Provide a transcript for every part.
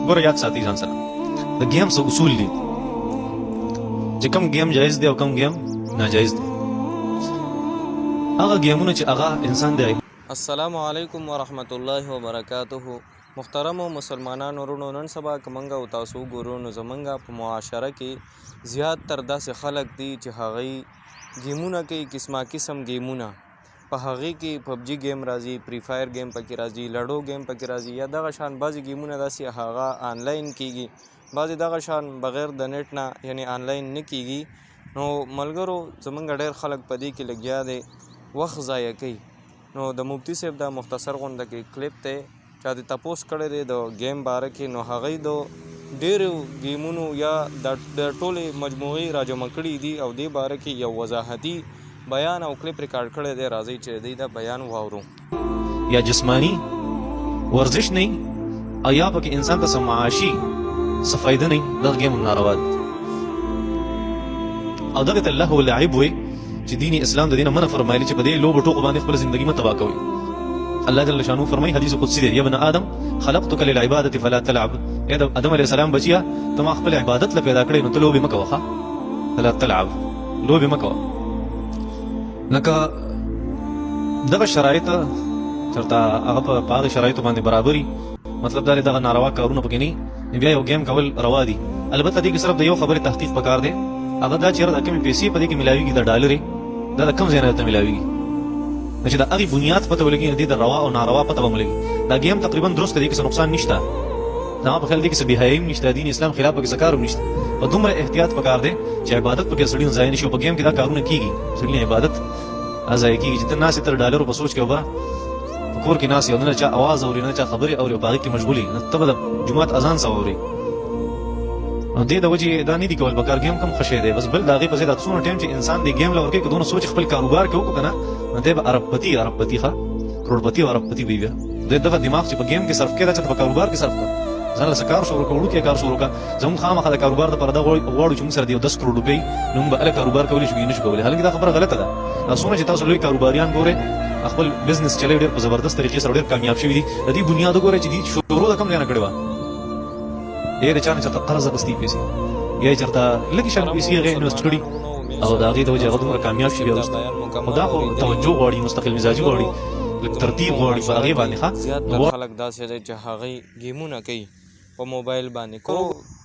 ګوره یاد ساتي ځان سره د ګیم څه اصول دي چې کوم ګیم جایز دی او کوم ګیم ناجایز دی هغه ګیمونه چې هغه انسان دی. السلام علیکم ورحمت الله وبرکاته. محترم مسلمانانو ورونو، نن سبا کومنګ او تاسو ګورو نو زمونږ په معاشره کې زیات تر داسې خلک دي چې هغوی ګیمونه کوي، قسمه قسم ګیمونه. په هغې کې پبجي ګیم راځي، فری فایر ګیم پکې راځي، لډو ګیم پکې راځي، یا دغه شان بعضې ګیمونه داسې هغه آنلاین کیږي، بعضې دغه شان بغیر د نیټ نه یعنی آنلاین نه کیږي. نو ملګرو زمونږ ډېر خلک په دې کې لګیا دی، وخت ضایع کوي. نو د مفتی صاحب دا مختصر غونډه کې کلیپ ته چا دې تپوس کړی دی د ګیم باره کې، نو هغوی د ډېرو ګیمونو یا د ټولې مجموعې راجمع کړي دي او دې باره کې یو وضاحتي بیان او کلیپ ریکارډ کړی دی. راځئ چې دی دا بیان واورو. یا جسمانی ورزش نه او یا پکې انسان ته څه معاشي څه فایده نه، دغه ګیم ناروا دی او دغه ته الله لعب وایي چې دین اسلام د دینه منع فرمایلی چې په دې لوبو ټوکو باندې خپل ژوندګي مه تباه کوئ. الله جل شانو فرمایي حدیث قدسی دی، یا ابن آدم خلقتک للعبادة فلا تلعب. یا د آدم علیه السلام بچیا ته ما خپل عبادت له پیدا کړی، نو ته لوبې مه کوه، فلا تلعب، لوبې مه کوه. لکه دغه شرایط چېرته هغه په هغې شرایطو باندې برابري، مطلب دا دی دغه ناروا کارونه پکې نه، بیا یو ګیم کول روا دي. البته دې کې صرف د یو خبرې تحقیق پکار دی، هغه دا چېرې د کومې پیسې په دې کې میلاویږي، د ډالرې دا د کوم ځای نه درته میلاویږي، چې د هغې بنیاد پته ولګي، د دې د روا او ناروا پته به م ولګي. دا ګیم تقریبا درست دی، دې کې څه نقصان نشته، زما په خیال دې کې څه بېحیایي هم نشته، دین اسلام خلاف پکې څه کار هم نشته. په دومره احتیاط پکار دی چې عبادت پکې سړي نه ضایع نه شي. په ګیم کې دا کارونه کېږي، سړي نه عبادت ضایع کېږي چې ته ناست یې تر ډالرو په سوچ کې اوبه په کور کې ناست یې، نه چا اواز اوري، نه چا خبرې اوري، په هغې کې مشغول یې، ته به د جومات اذان څه اوري. نو دې د وجې دا نه دي کول پکار. ګیم کم ښه شی دی، بس بل د هغې په ځای دا څومره ټایم چې انسان دې ګیم له ورکوي، که دونه سوچ خپل کاروبار کې وکړو که نه، نو دی به اربپتي ښه کروڑپتي او اربپتي به وي. بیا دغه دماغ چې په ګیم کې صرف کړې دا چې ته په کاروبار کې صرف کړه، ځان له څه کار شروع کړه، وړوکی کار شروع کړه. زموږ خامخا د کاروبار دپاره دا غواړو چې موږ سره د یو 10 کروڑ روپۍ نو موږ به هله کاروبار کولی شو، نه شو کولی. حالانکې دا خبره غلطه ده. دا څومره چې تاسو لوی کاروباریان ګورئ خپل بزنس چلوي، ډېر په زبردست طریقې سره ډېر کامیاب شوي دي. د دې بنیاد وګورئ چې دوی شروع د کوم ځای نه کړې وه، یا د چا نه چېرته قرض اخیستي پیسې، یا یې چېرته لږې شان پیسې هغې انویسټ کړي او د هغې د وجې هغه دومره کامیاب شي. بیا وروسته خو دا خو توجه غواړي، مستقل مزاجي غواړي، لږ ترتیب غواړي په هغې باندې. زیات تر خلک داسې دی چې هغوی ګیمونه کوي په موبایل باندې.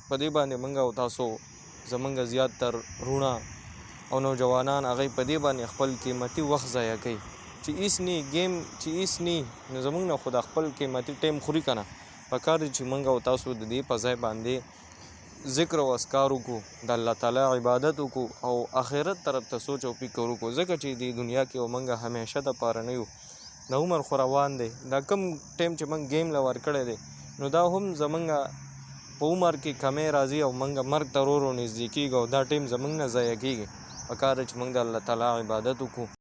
په دې باندې موږ او تاسو زموږ زیات تر وروڼه او نوجوانان هغوی په دې باندې خپل قیمتي وخت ضایع کوي چې هېڅ نه ګیم چې هېڅ نه، نو زموږ نه خو د خپل قیمتي ټایم خوري که نه. پکار دی چې موږ او تاسو د دې په ځای باندې ذکر او اذکار وکړو، د الله تعالی عبادت وکړو او آخرت طرف ته سوچ او فکر وکړو، ځکه چې دې دنیا کې او موږ همیشه دپاره نه یو، د عمر خو روان دی. دا کم ټایم چې موږ ګیم له ورکړی دی، نو دا هم زمونږ په عمر کې کمی راځي او موږ مرګ ته ورو ورو نږدې کېږو او دا ټایم زموږ نه ضایع کېږي. پکار دی چې موږ د الله تعالی عبادت وکړو.